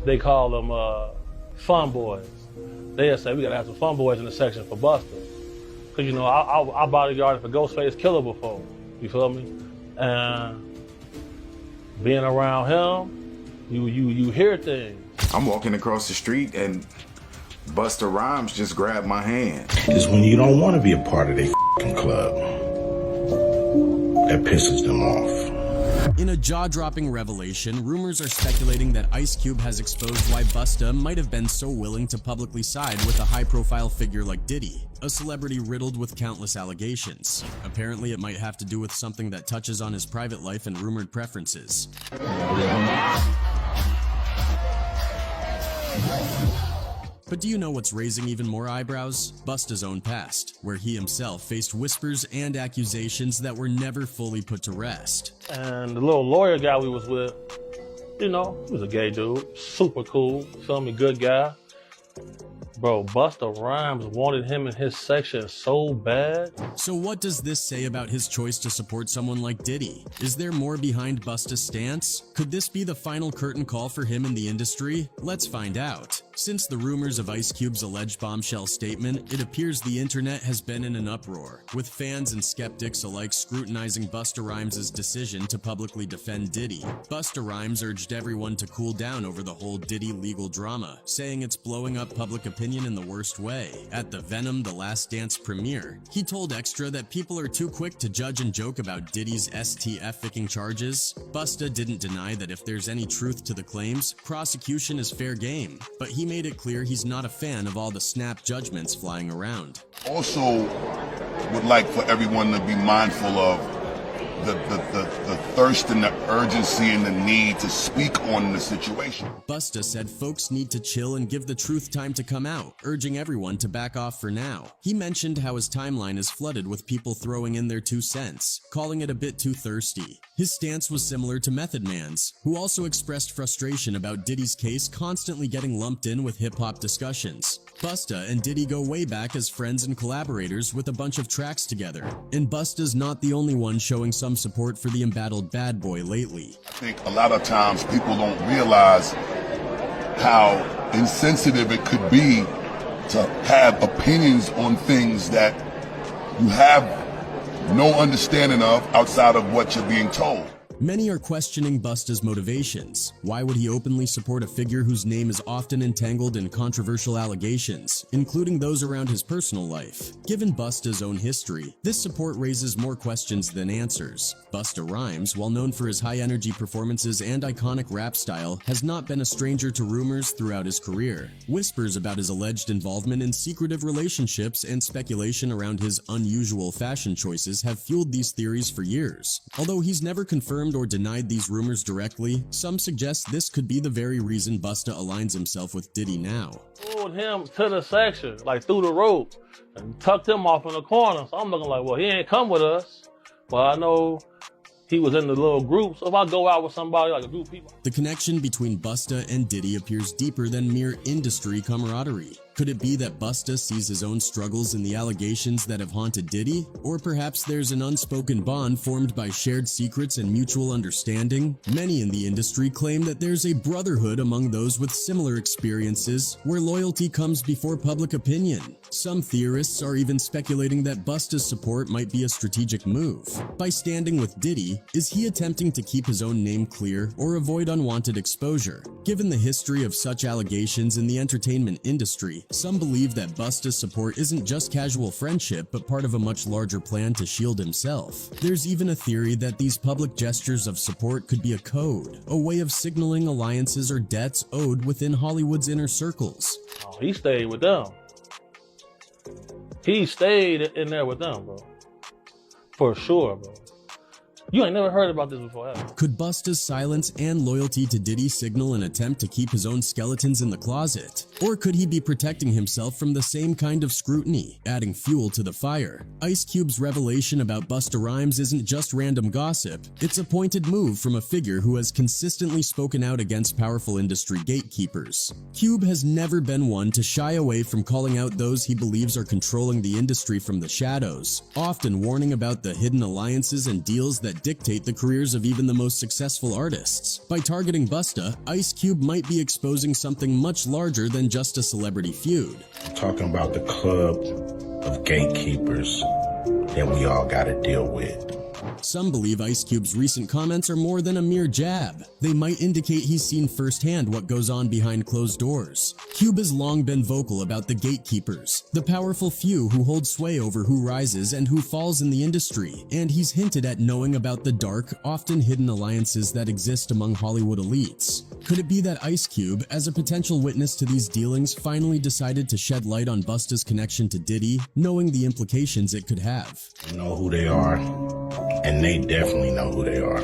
they call them fun boys. They'll say, we gotta have some fun boys in the section for Busta. Cause you know, I bodyguarded for Ghostface Killer before, you feel me? And being around him, you hear things. I'm walking across the street and Busta Rhymes just grabbed my hand. It's when you don't want to be a part of their club that pisses them off. In a jaw-dropping revelation, rumors are speculating that Ice Cube has exposed why Busta might have been so willing to publicly side with a high-profile figure like Diddy, a celebrity riddled with countless allegations. Apparently, it might have to do with something that touches on his private life and rumored preferences. But do you know what's raising even more eyebrows? Busta's own past, where he himself faced whispers and accusations that were never fully put to rest. And the little lawyer guy we was with, you know, he was a gay dude, super cool, feel me, good guy. Bro, Busta Rhymes wanted him in his section so bad. So what does this say about his choice to support someone like Diddy? Is there more behind Busta's stance? Could this be the final curtain call for him in the industry? Let's find out. Since the rumors of Ice Cube's alleged bombshell statement, it appears the internet has been in an uproar, with fans and skeptics alike scrutinizing Busta Rhymes' decision to publicly defend Diddy. Busta Rhymes urged everyone to cool down over the whole Diddy legal drama, saying it's blowing up public opinion in the worst way. At the Venom: The Last Dance premiere, he told Extra that people are too quick to judge and joke about Diddy's STF-icking charges. Busta didn't deny that if there's any truth to the claims, prosecution is fair game, but he made it clear he's not a fan of all the snap judgments flying around. Also, would like for everyone to be mindful of the thirst and the urgency and the need to speak on the situation. Busta said folks need to chill and give the truth time to come out, urging everyone to back off for now. He mentioned how his timeline is flooded with people throwing in their 2 cents, calling it a bit too thirsty. His stance was similar to Method Man's, who also expressed frustration about Diddy's case constantly getting lumped in with hip-hop discussions. Busta and Diddy go way back as friends and collaborators with a bunch of tracks together, and Busta's not the only one showing some support for the embattled bad boy lately. I think a lot of times people don't realize how insensitive it could be to have opinions on things that you have no understanding of outside of what you're being told. Many are questioning Busta's motivations. Why would he openly support a figure whose name is often entangled in controversial allegations, including those around his personal life? Given Busta's own history, this support raises more questions than answers. Busta Rhymes, while known for his high-energy performances and iconic rap style, has not been a stranger to rumors throughout his career. Whispers about his alleged involvement in secretive relationships and speculation around his unusual fashion choices have fueled these theories for years. Although he's never confirmed or denied these rumors directly, some suggest this could be the very reason Busta aligns himself with Diddy now. Pulled him to the section, like through the rope, and tucked him off in the corner. So I'm looking like, well, he ain't come with us. Well, I know he was in the little group, so if I go out with somebody, like a group of people. The connection between Busta and Diddy appears deeper than mere industry camaraderie. Could it be that Busta sees his own struggles in the allegations that have haunted Diddy? Or perhaps there's an unspoken bond formed by shared secrets and mutual understanding? Many in the industry claim that there's a brotherhood among those with similar experiences, where loyalty comes before public opinion. Some theorists are even speculating that Busta's support might be a strategic move. By standing with Diddy, is he attempting to keep his own name clear or avoid unwanted exposure? Given the history of such allegations in the entertainment industry, some believe that Busta's support isn't just casual friendship, but part of a much larger plan to shield himself. There's even a theory that these public gestures of support could be a code, a way of signaling alliances or debts owed within Hollywood's inner circles. Oh, he stayed with them. He stayed in there with them, bro. For sure, bro. You ain't never heard about this before, have you? Could Busta's silence and loyalty to Diddy signal an attempt to keep his own skeletons in the closet? Or could he be protecting himself from the same kind of scrutiny, adding fuel to the fire? Ice Cube's revelation about Busta Rhymes isn't just random gossip, it's a pointed move from a figure who has consistently spoken out against powerful industry gatekeepers. Cube has never been one to shy away from calling out those he believes are controlling the industry from the shadows, often warning about the hidden alliances and deals that might dictate the careers of even the most successful artists. By targeting Busta, Ice Cube might be exposing something much larger than just a celebrity feud. Talking about the club of gatekeepers that we all gotta deal with. Some believe Ice Cube's recent comments are more than a mere jab. They might indicate he's seen firsthand what goes on behind closed doors. Cube has long been vocal about the gatekeepers, the powerful few who hold sway over who rises and who falls in the industry, and he's hinted at knowing about the dark, often hidden alliances that exist among Hollywood elites. Could it be that Ice Cube, as a potential witness to these dealings, finally decided to shed light on Busta's connection to Diddy, knowing the implications it could have? You know who they are, and they definitely know who they are.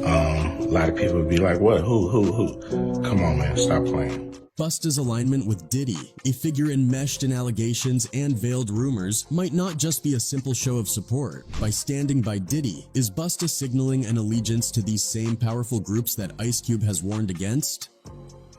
A lot of people would be like, what, who? Come on, man, stop playing. Busta's alignment with Diddy, a figure enmeshed in allegations and veiled rumors, might not just be a simple show of support. By standing by Diddy, is Busta signaling an allegiance to these same powerful groups that Ice Cube has warned against?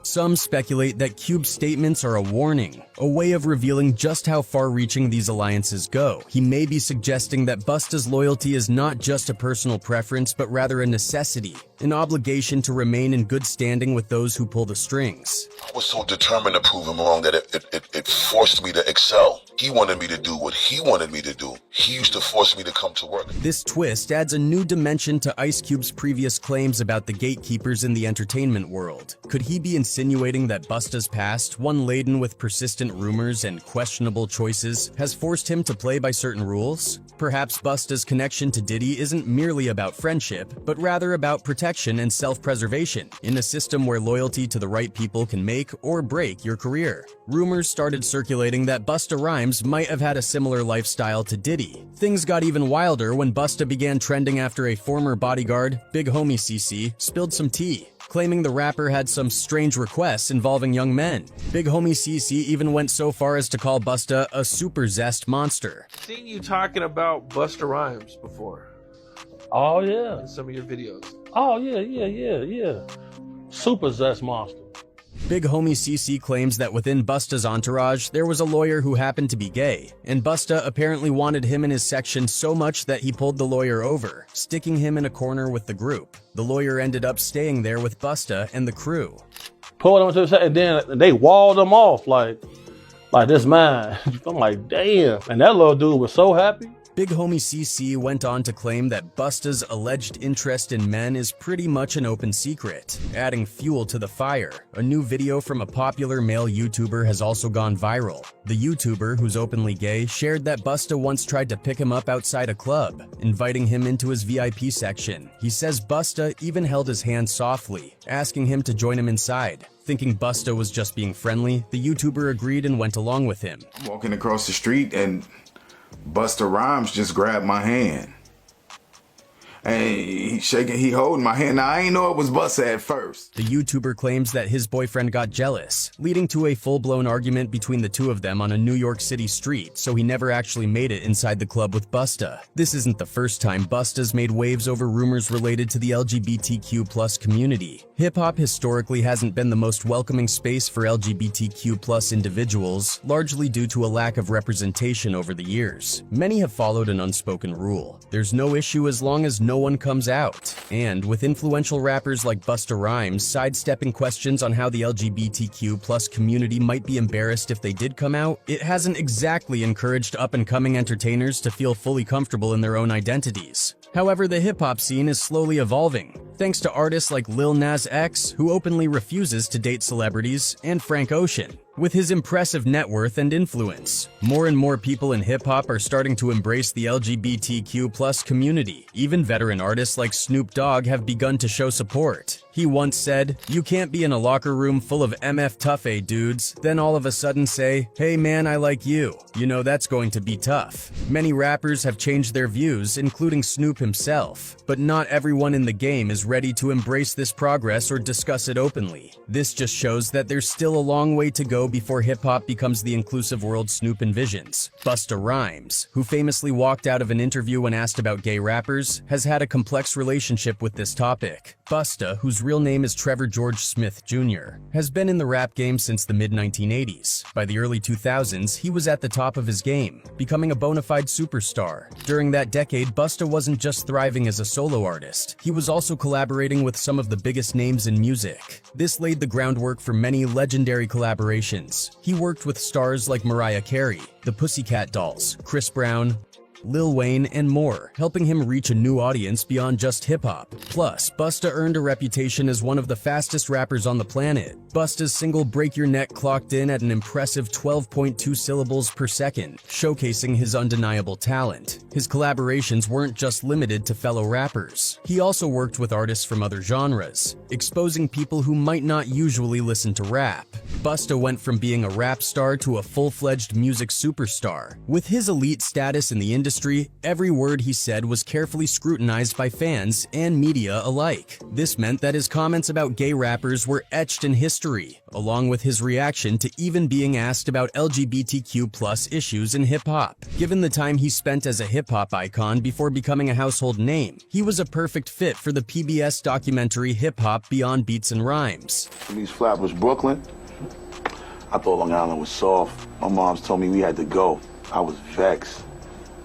Some speculate that Cube's statements are a warning, a way of revealing just how far-reaching these alliances go. He may be suggesting that Busta's loyalty is not just a personal preference, but rather a necessity, an obligation to remain in good standing with those who pull the strings. I was so determined to prove him wrong that it forced me to excel. He wanted me to do what he wanted me to do. He used to force me to come to work. This twist adds a new dimension to Ice Cube's previous claims about the gatekeepers in the entertainment world. Could he be insinuating that Busta's past, one laden with persistent rumors and questionable choices, has forced him to play by certain rules? Perhaps Busta's connection to Diddy isn't merely about friendship, but rather about protection and self-preservation, in a system where loyalty to the right people can make or break your career. Rumors started circulating that Busta Rhymes might have had a similar lifestyle to Diddy. Things got even wilder when Busta began trending after a former bodyguard, Big Homie CC, spilled some tea, claiming the rapper had some strange requests involving young men. Big Homie CC even went so far as to call Busta a super zest monster. Seen you talking about Busta Rhymes before Oh yeah. in some of your videos. Oh yeah. Super zest monster. Big Homie CC claims that within Busta's entourage, there was a lawyer who happened to be gay, and Busta apparently wanted him in his section so much that he pulled the lawyer over, sticking him in a corner with the group. The lawyer ended up staying there with Busta and the crew. Pulled him to the side, and then they walled him off like this man. I'm like, damn. And that little dude was so happy. Big Homie CC went on to claim that Busta's alleged interest in men is pretty much an open secret, adding fuel to the fire. A new video from a popular male YouTuber has also gone viral. The YouTuber, who's openly gay, shared that Busta once tried to pick him up outside a club, inviting him into his VIP section. He says Busta even held his hand softly, asking him to join him inside. Thinking Busta was just being friendly, the YouTuber agreed and went along with him. Walking across the street and Busta Rhymes just grabbed my hand. And he holding my hand. Now, I ain't know it was Busta at first. The YouTuber claims that his boyfriend got jealous, leading to a full-blown argument between the two of them on a New York City street, so he never actually made it inside the club with Busta. This isn't the first time Busta's made waves over rumors related to the LGBTQ+ community. Hip-hop historically hasn't been the most welcoming space for LGBTQ+ individuals, largely due to a lack of representation over the years. Many have followed an unspoken rule. There's no issue as long as no one comes out. And with influential rappers like Busta Rhymes sidestepping questions on how the LGBTQ+ community might be embarrassed if they did come out, it hasn't exactly encouraged up-and-coming entertainers to feel fully comfortable in their own identities. However, the hip-hop scene is slowly evolving, thanks to artists like Lil Nas X, who openly refuses to date celebrities, and Frank Ocean. With his impressive net worth and influence, more and more people in hip-hop are starting to embrace the LGBTQ+ community. Even veteran artists like Snoop Dogg have begun to show support. He once said, "You can't be in a locker room full of MF Tough A dudes, then all of a sudden say, 'Hey man, I like you.' You know that's going to be tough." Many rappers have changed their views, including Snoop himself. But not everyone in the game is ready to embrace this progress or discuss it openly. This just shows that there's still a long way to go go before hip-hop becomes the inclusive world Snoop envisions. Busta Rhymes, who famously walked out of an interview when asked about gay rappers, has had a complex relationship with this topic. Busta, whose real name is Trevor George Smith Jr., has been in the rap game since the mid-1980s. By the early 2000s, he was at the top of his game, becoming a bona fide superstar. During that decade, Busta wasn't just thriving as a solo artist, he was also collaborating with some of the biggest names in music. This laid the groundwork for many legendary collaborations. He worked with stars like Mariah Carey, the Pussycat Dolls, Chris Brown, Lil Wayne, and more, helping him reach a new audience beyond just hip-hop. Plus, Busta earned a reputation as one of the fastest rappers on the planet. Busta's single Break Your Neck clocked in at an impressive 12.2 syllables per second, showcasing his undeniable talent. His collaborations weren't just limited to fellow rappers. He also worked with artists from other genres, exposing people who might not usually listen to rap. Busta went from being a rap star to a full-fledged music superstar. With his elite status in the industry, every word he said was carefully scrutinized by fans and media alike. This meant that his comments about gay rappers were etched in history, along with his reaction to even being asked about LGBTQ+ issues in hip-hop. Given the time he spent as a hip-hop icon before becoming a household name, he was a perfect fit for the PBS documentary Hip Hop Beyond Beats and Rhymes. These Flatbush, Brooklyn, I thought Long Island was soft. My mom's told me we had to go. I was vexed.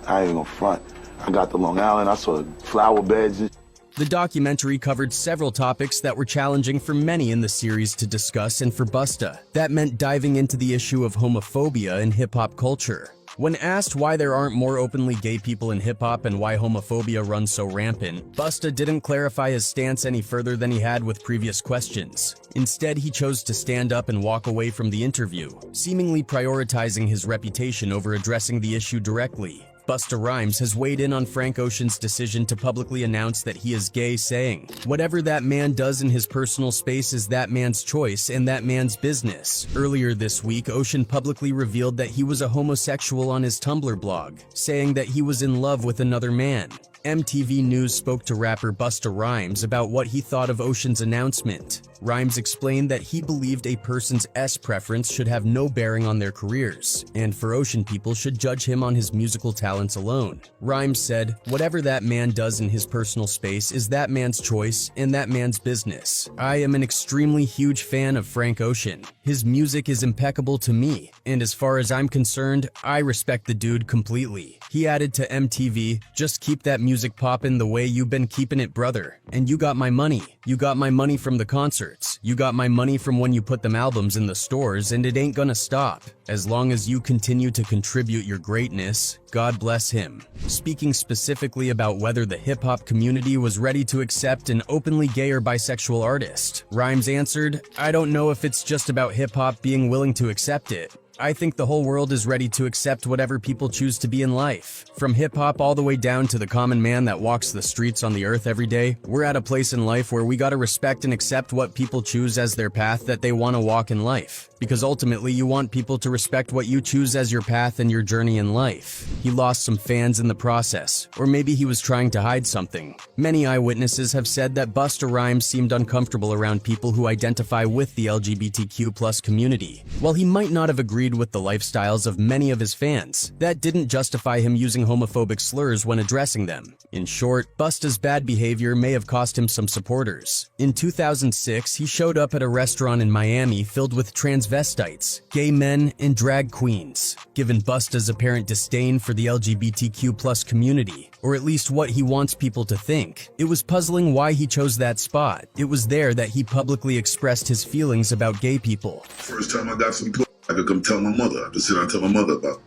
I ain't even gonna front. I got to Long Island, I saw flower beds and The documentary covered several topics that were challenging for many in the series to discuss, and for Busta, that meant diving into the issue of homophobia in hip-hop culture. When asked why there aren't more openly gay people in hip-hop and why homophobia runs so rampant, Busta didn't clarify his stance any further than he had with previous questions. Instead, he chose to stand up and walk away from the interview, seemingly prioritizing his reputation over addressing the issue directly. Busta Rhymes has weighed in on Frank Ocean's decision to publicly announce that he is gay, saying, "Whatever that man does in his personal space is that man's choice and that man's business." Earlier this week, Ocean publicly revealed that he was a homosexual on his Tumblr blog, saying that he was in love with another man. MTV News spoke to rapper Busta Rhymes about what he thought of Ocean's announcement. Rhymes explained that he believed a person's S preference should have no bearing on their careers, and for Ocean people should judge him on his musical talents alone. Rhymes said, "Whatever that man does in his personal space is that man's choice and that man's business. I am an extremely huge fan of Frank Ocean. His music is impeccable to me, and as far as I'm concerned, I respect the dude completely." He added to MTV, "Just keep that music poppin' the way you been keeping it, brother. And you got my money. You got my money from the concerts. You got my money from when you put them albums in the stores, and it ain't gonna stop. As long as you continue to contribute your greatness, God bless him." Speaking specifically about whether the hip-hop community was ready to accept an openly gay or bisexual artist, Rhymes answered, "I don't know if it's just about hip-hop being willing to accept it. I think the whole world is ready to accept whatever people choose to be in life. From hip-hop all the way down to the common man that walks the streets on the earth every day, we're at a place in life where we gotta respect and accept what people choose as their path that they want to walk in life. Because ultimately, you want people to respect what you choose as your path and your journey in life." He lost some fans in the process, or maybe he was trying to hide something. Many eyewitnesses have said that Busta Rhymes seemed uncomfortable around people who identify with the LGBTQ+ community. While he might not have agreed with the lifestyles of many of his fans, that didn't justify him using homophobic slurs when addressing them. In short, Busta's bad behavior may have cost him some supporters. In 2006, he showed up at a restaurant in Miami filled with transvestites, gay men, and drag queens. Given Busta's apparent disdain for the LGBTQ+ community, or at least what he wants people to think, it was puzzling why he chose that spot. It was there that he publicly expressed his feelings about gay people. First time I got some I could come tell my mother. I could sit down and tell my mother about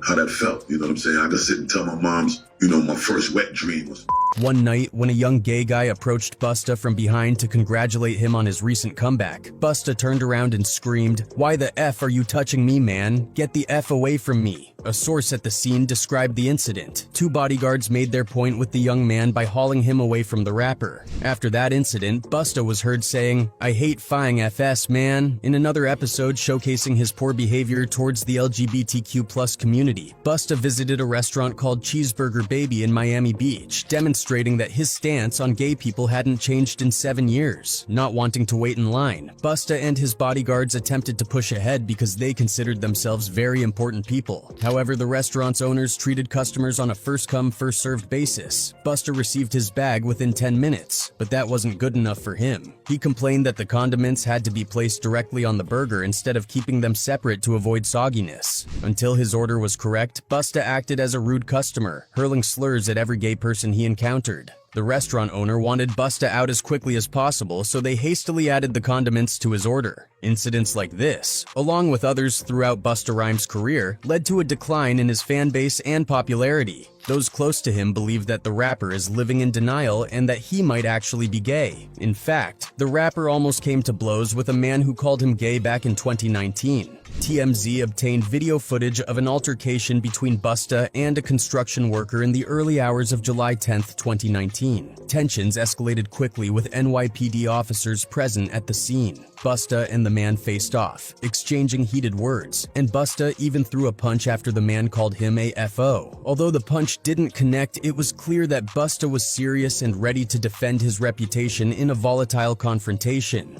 how that felt. You know what I'm saying? I could sit and tell my moms, my first wet dream was. One night, when a young gay guy approached Busta from behind to congratulate him on his recent comeback, Busta turned around and screamed, "Why the F are you touching me, man? Get the F away from me." A source at the scene described the incident. Two bodyguards made their point with the young man by hauling him away from the rapper. After that incident, Busta was heard saying, "I hate fying FS, man," in another episode showcasing his poor behavior towards the LGBTQ+ community. Busta visited a restaurant called Cheeseburger baby in Miami Beach, demonstrating that his stance on gay people hadn't changed in 7 years. Not wanting to wait in line, Busta and his bodyguards attempted to push ahead because they considered themselves very important people. However, the restaurant's owners treated customers on a first-come, first-served basis. Busta received his bag within 10 minutes, but that wasn't good enough for him. He complained that the condiments had to be placed directly on the burger instead of keeping them separate to avoid sogginess. Until his order was correct, Busta acted as a rude customer, hurling slurs at every gay person he encountered. The restaurant owner wanted Busta out as quickly as possible, so they hastily added the condiments to his order. Incidents like this, along with others throughout Busta Rhymes' career, led to a decline in his fan base and popularity. Those close to him believe that the rapper is living in denial and that he might actually be gay. In fact, the rapper almost came to blows with a man who called him gay back in 2019. TMZ obtained video footage of an altercation between Busta and a construction worker in the early hours of July 10, 2019. Tensions escalated quickly with NYPD officers present at the scene. Busta and the man faced off, exchanging heated words, and Busta even threw a punch after the man called him a FO. Although the punch didn't connect, it was clear that Busta was serious and ready to defend his reputation in a volatile confrontation.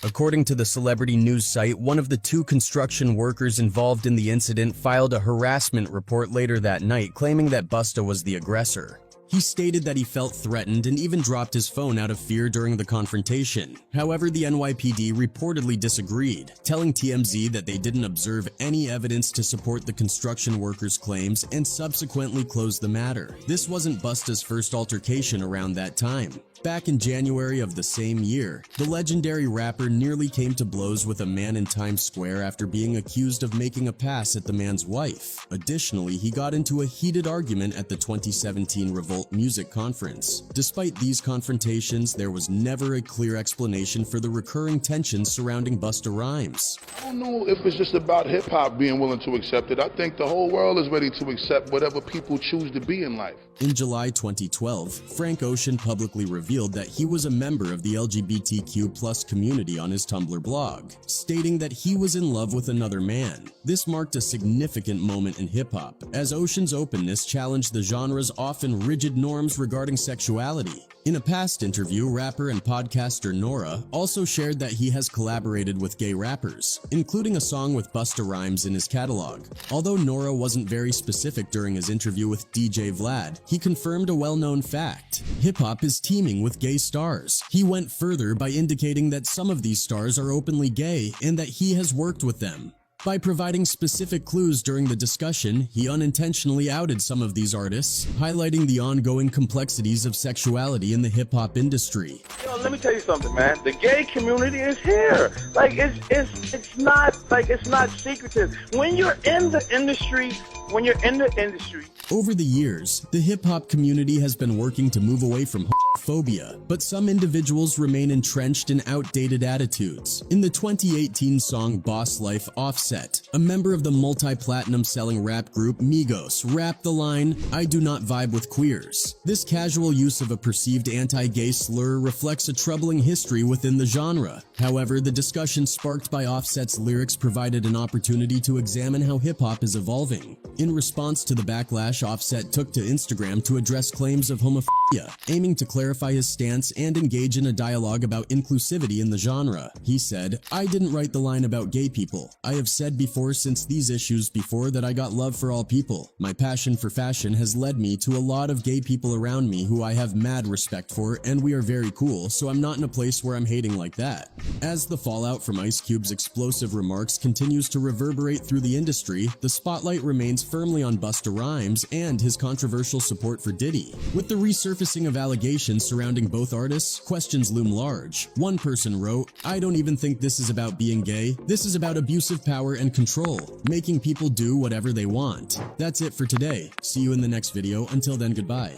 According to the celebrity news site, one of the 2 construction workers involved in the incident filed a harassment report later that night, claiming that Busta was the aggressor. He stated that he felt threatened and even dropped his phone out of fear during the confrontation. However, the NYPD reportedly disagreed, telling TMZ that they didn't observe any evidence to support the construction workers' claims and subsequently closed the matter. This wasn't Busta's first altercation around that time. Back in January of the same year, the legendary rapper nearly came to blows with a man in Times Square after being accused of making a pass at the man's wife. Additionally, he got into a heated argument at the 2017 Revolt Music Conference. Despite these confrontations, there was never a clear explanation for the recurring tensions surrounding Busta Rhymes. I don't know if it's just about hip-hop being willing to accept it. I think the whole world is ready to accept whatever people choose to be in life. In July 2012, Frank Ocean publicly revealed that he was a member of the LGBTQ+ community on his Tumblr blog, stating that he was in love with another man. This marked a significant moment in hip-hop, as Ocean's openness challenged the genre's often rigid norms regarding sexuality. In a past interview, rapper and podcaster Nora also shared that he has collaborated with gay rappers, including a song with Busta Rhymes in his catalog. Although Nora wasn't very specific during his interview with DJ Vlad, he confirmed a well-known fact. Hip-hop is teeming with gay stars. He went further by indicating that some of these stars are openly gay and that he has worked with them. By providing specific clues during the discussion, he unintentionally outed some of these artists, highlighting the ongoing complexities of sexuality in the hip-hop industry. Yo, let me tell you something, man. The gay community is here. Like, it's not secretive. When you're in the industry, Over the years, the hip-hop community has been working to move away from phobia, but some individuals remain entrenched in outdated attitudes. In the 2018 song Boss Life, Offset, a member of the multi-platinum selling rap group Migos, rapped the line, "I do not vibe with queers." This casual use of a perceived anti-gay slur reflects a troubling history within the genre. However, the discussion sparked by Offset's lyrics provided an opportunity to examine how hip-hop is evolving. In response to the backlash, Offset took to Instagram to address claims of homophobia, aiming to clarify his stance and engage in a dialogue about inclusivity in the genre. He said, "I didn't write the line about gay people. I have said before since these issues before that I got love for all people. My passion for fashion has led me to a lot of gay people around me who I have mad respect for, and we are very cool, so I'm not in a place where I'm hating like that." As the fallout from Ice Cube's explosive remarks continues to reverberate through the industry, the spotlight remains firmly on Busta Rhymes and his controversial support for Diddy. With the resurfacing of allegations surrounding both artists, questions loom large. One person wrote, "I don't even think this is about being gay. This is about abusive power and control, making people do whatever they want." That's it for today. See you in the next video. Until then, goodbye.